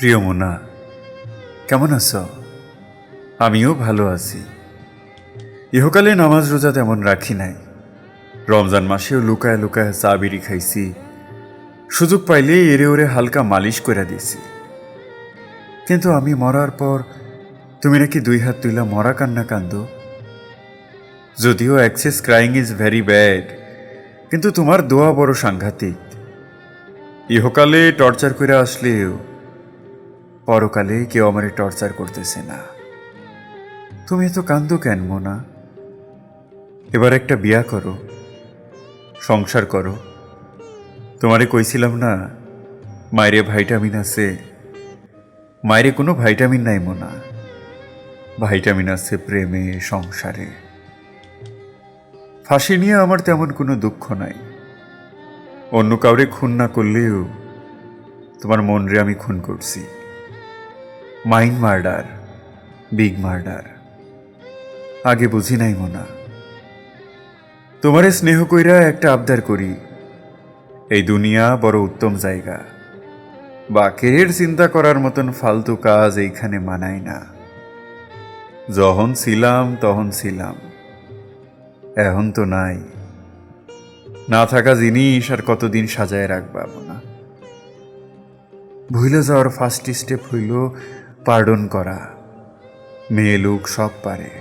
প্রিয় মোনা, কেমন আছো? আমিও ভালো আছি। ইহকালে নামাজ রোজা তেমন রাখি নাই। রমজান মাসেও লুকায় লুকায় চা বিড়ি খাইছি। সুযোগ পাইলেই এরে ওরে হালকা মালিশ করে দিছি। কিন্তু আমি মরার পর তুমি নাকি দুই হাত তুইলা মরা কান্না কান্দো। যদিও excess crying is very bad, কিন্তু তোমার দোয়া বড় সাংঘাতিক। ইহকালে টর্চার করে আসলেও পরকালে কেউ আমারে টর্চার করতেছে না। তুমি এত কান্দো কেন মোনা? এবার একটা বিয়া করো, সংসার করো। তোমারে কইছিলাম না মায়েরে ভাইটামিন আছে? মায়েরে কোনো ভাইটামিন নাই মোনা। ভাইটামিন আছে প্রেমে, সংসারে। ফাঁসি নিয়ে আমার তেমন কোনো দুঃখ নাই। অন্য কাউরে খুন না করলেও তোমার মনরে আমি খুন করছি। Mind murder, big murder. আগে বুঝি নাই মোনা। তোমারে স্নেহ কইরা একটা আবদার করি, এই দুনিয়া বড় উত্তম জায়গা। বাকের চিন্তা করার মতন ফালতু কাজ এইখানে মানায় না। যখন ছিলাম তখন ছিলাম, এখন তো নাই। না থাকা জিনিস আর কতদিন সাজায় রাখবা না? ভুলে যাওয়ার ফার্স্ট স্টেপ হইল পার্ডন করা। মেয়ে লোক সব পারে,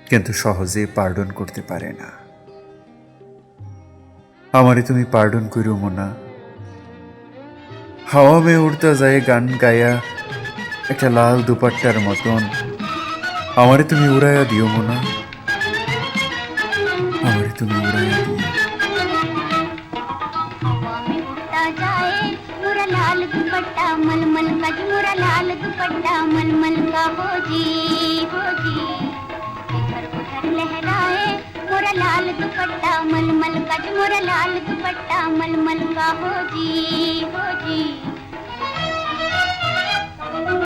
কিন্তু সহজে পার্ডন করতে পারে না। আমারে তুমি পার্ডন করো মোনা। হাওয়া মে উড়তা যায় গান গায়া একটা লাল দুপাট্টার মতন আমারে তুমি উড়াইয়া দিও মোনা। আমারে তুমি উড়াইয়া দিও। हवा में उड़ता जाए मोरा लाल दुपट्टा मलमल का जी, मोरा लाल दुपट्टा मलमल का हो जी इधर उधर लहराए मोरा लाल दुपट्टा मलमल का जी, मोरा लाल दुपट्टा मलमल का हो जी